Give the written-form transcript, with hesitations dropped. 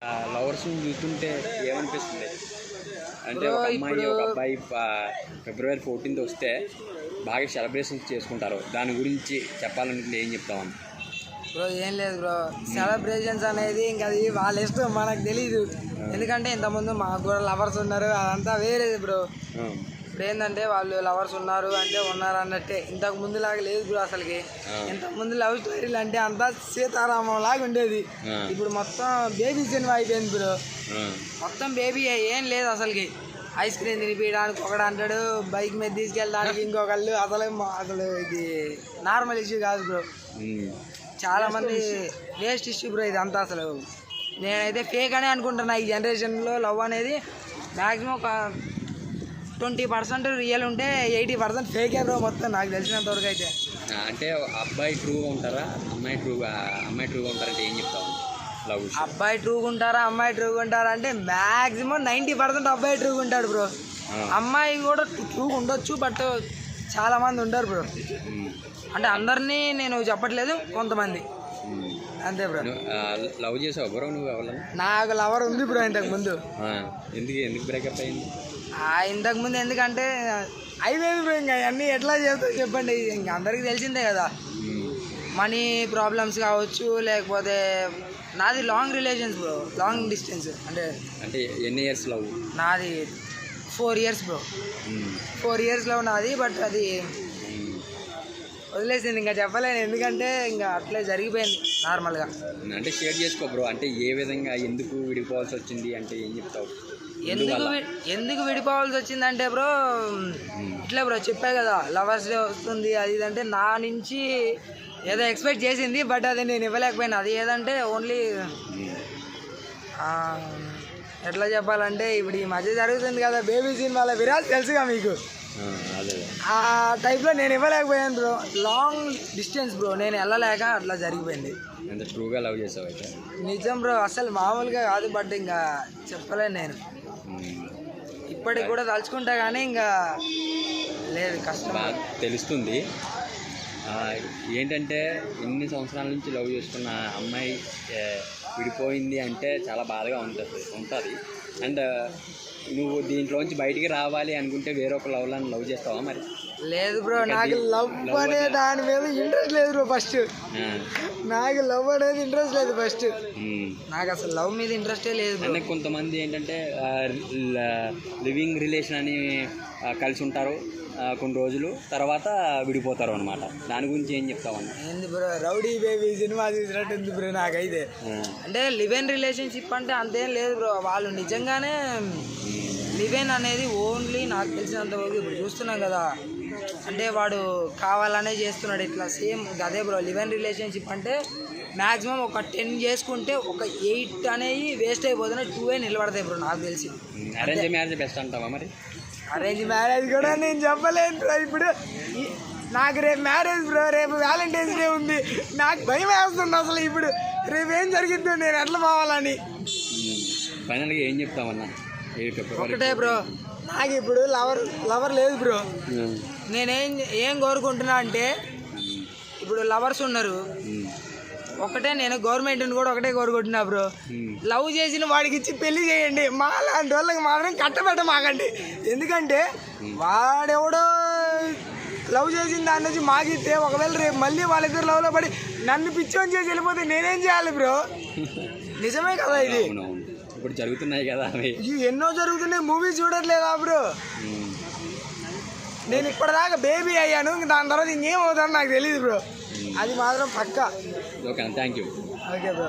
Lovers చూస్తుంటే ఏమనిపిస్తుంది అంటే ఒక అమ్మాయి ఒక అబ్బాయి ఫిబ్రవరి 14th వస్తే బాగా సెలబ్రేషన్స్ చేసుకుంటారు. దాని గురించి చెప్పాలనుకుంటే ఏం చెప్తామని? బ్రో ఏం లేదు బ్రో, సెలబ్రేషన్స్ అనేది ఇంకా అది వాళ్ళ ఇష్టం, మనకు తెలీదు. ఎందుకంటే ఇంతకుముందు మాకు కూడా లవర్స్ ఉన్నారు, అదంతా వేరేది బ్రో. ఇప్పుడు ఏంటంటే వాళ్ళు లవర్స్ ఉన్నారు అంటే ఉన్నారు అన్నట్టే, ఇంతకు ముందులాగా లేదు బ్రో. అసలుకి ఇంతకు ముందు లవ్ స్టోరీలు అంటే అంతా సీతారామం లాగా ఉండేది. ఇప్పుడు మొత్తం బేబీ సినిమా అయిపోయింది బ్రో. మొత్తం బేబీ ఏం లేదు అసలుకి. ఐస్ క్రీమ్ తినిపించడానికి ఒకడు అంటాడు, బైక్ మీద తీసుకెళ్ళడానికి ఇంకొకళ్ళు. అసలు ఇది నార్మల్ ఇష్యూ కాదు బ్రో, చాలా మంది వేస్ట్ ఇష్యూ బ్రో ఇది అంతా. అసలు నేనైతే ఫేక్ అనే అనుకుంటున్నా. ఈ జనరేషన్లో లవ్ అనేది మ్యాక్సిమం ఒక 20% రియల్ ఉంటే 80% ఫేకే బ్రో మొత్తం, నాకు తెలిసినంత వరకు అయితే. అంటే అబ్బాయి ట్రూగా ఉంటారా, అమ్మాయి ట్రూగా ఉంటారంటే ఏం చెప్తావు? లవ్ అబ్బాయి ట్రూగా ఉంటారా, అమ్మాయి ట్రూగా ఉంటారా అంటే మ్యాక్సిమం 90% అబ్బాయి ట్రూగా ఉంటాడు బ్రో. అమ్మాయి కూడా ట్రూగా ఉండొచ్చు, బట్ చాలా మంది ఉంటారు బ్రో. అంటే అందరినీ నేను చెప్పట్లేదు, కొంతమంది అంతే బ్రో. లవ్ చేసావు బ్రో నువ్వు? ఎవరు? నాకు లవర్ ఉంది బ్రో ఇంతకు ముందు. ఎందుకు బ్రేకప్ అయింది? ఇంతకు ముందు ఎందుకంటే అయిపోయింది బ్రో. ఇంకా అన్నీ ఎట్లా చేస్తావు చెప్పండి, ఇంకా అందరికీ తెలిసిందే కదా. మనీ ప్రాబ్లమ్స్ కావచ్చు, లేకపోతే నాది long relations bro, long distance. అంటే ఎన్ని ఇయర్స్ లవ్? నాది 4 years బ్రో. 4 years లవ్ నాది. బట్ అది వదిలేసింది, ఇంకా చెప్పలేను. ఎందుకంటే ఇంకా అట్లే జరిగిపోయింది నార్మల్గా. అంటే షేర్ చేసుకో బ్రో, అంటే ఏ విధంగా ఎందుకు విడిపోవాల్సి వచ్చింది అంటే ఏం చెప్తావు? ఎందుకు విడిపోవాల్సి వచ్చిందంటే బ్రో, ఇట్లా బ్రో చెప్పా కదా, లవర్స్ డే వస్తుంది అది ఇదంటే నా నుంచి ఏదో ఎక్స్పెక్ట్ చేసింది, బట్ అది నేను ఇవ్వలేకపోయినా. అది ఏదంటే ఓన్లీ ఎట్లా చెప్పాలంటే, ఇప్పుడు ఈ మధ్య జరుగుతుంది కదా బేబీ సినిమాలో విరాజ్ తెలుసుగా మీకు, ఆ టైప్లో నేను ఇవ్వలేకపోయాను బ్రో. లాంగ్ డిస్టెన్స్ బ్రో, నేను వెళ్ళలేక అట్లా జరిగిపోయింది. ట్రూగా లవ్ చేసావు అయితే? నిజం బ్రో, అసలు మామూలుగా కాదు. బట్ ఇంకా చెప్పలేను నేను, ఇప్పటికి కూడా తలుచుకుంటా కానీ ఇంకా లేదు, కష్టం తెలుస్తుంది. ఏంటంటే ఎన్ని సంవత్సరాల నుంచి లవ్ చేసుకున్న అమ్మాయి విడిపోయింది అంటే చాలా బాధగా ఉంటుంది. అండ్ నువ్వు దీంట్లోంచి బయటికి రావాలి అనుకుంటే వేరొక లవ్ చేస్తావా మరి? లేదు బ్రో, నాకు లవ్ అనే దాని మీద ఇంట్రెస్ట్ లేదు బ్రో. ఫస్ట్ నాకు లవ్ అనేది ఇంట్రెస్ట్ లేదు. ఫస్ట్ నాకు అసలు లవ్ మీద ఇంట్రెస్టే లేదు. అంటే కొంతమంది ఏంటంటే లివింగ్ రిలేషన్ అని కలిసి ఉంటారు కొన్ని రోజులు, తర్వాత విడిపోతారు అనమాట. దాని గురించి ఏం చెప్తావన్నా? ఏంది బ్రో, రౌడీ బేబీ సినిమా చూసినట్టు ఉంది బ్రో నాకైతే. అంటే లివ్ ఇన్ రిలేషన్షిప్ అంటే అంతేం లేదు బ్రో. వాళ్ళు నిజంగానే లివ్ ఇన్ అనేది ఓన్లీ నాకు తెలిసినంత వరకు ఇప్పుడు చూస్తున్నాం కదా, అంటే వాడు కావాలనే చేస్తున్నాడు ఇట్లా. సేమ్ అదే బ్రో, లివ్ ఇన్ రిలేషన్షిప్ అంటే మ్యాక్సిమం ఒక 10 చేసుకుంటే ఒక 8 అనేవి వేస్ట్ అయిపోతున్నాయి, 2 నిలబడతాయి బ్రో నాకు తెలిసి. అరేంజ్ మ్యారేజ్ బెస్ట్ అంటావా మరి? అరేంజ్ మ్యారేజ్ కూడా నేను చెప్పలేను బ్రో. ఇప్పుడు నాకు రేపు మ్యారేజ్ బ్రో, రేపు వ్యాలంటైన్స్ డే ఉంది. నాకు భయం వేస్తుంది అసలు. ఇప్పుడు రేపు ఏం జరిగిద్దో, నేను ఎట్లా పోవాలని. ఫైనల్గా ఏం చెప్తామన్నా? ఒకటే బ్రో, నాకు ఇప్పుడు లవర్ లేదు బ్రో. నేనేం కోరుకుంటున్నా అంటే, ఇప్పుడు లవర్స్ ఉన్నారు, ఒకటే నేను గవర్నమెంట్ని కూడా ఒకటే కోరుకుంటున్నా బ్రో, లవ్ చేసిన వాడికి ఇచ్చి పెళ్లి చేయండి. మా లాంటి వాళ్ళకి మాత్రం కట్టబెట్టమాకండి. ఎందుకంటే వాడెవడో లవ్ చేసిన దాని నుంచి మాకిస్తే, ఒకవేళ రేపు మళ్ళీ వాళ్ళిద్దరు లవ్లో పడి నన్ను పిచ్చోని చేసి వెళ్ళిపోతే నేనేం చేయాలి బ్రో? నిజమే కదా ఇది. ఇప్పుడు జరుగుతున్నాయి కదా, ఎన్నో జరుగుతున్నాయి. మూవీ చూడట్లేదా బ్రో? నేను ఇప్పటిదాకా బేబీ అయ్యాను, దాని తర్వాత ఇంకేం అవుతానో నాకు తెలియదు బ్రో. అది మాత్రం పక్కా. Okay, thank you. Okay bro.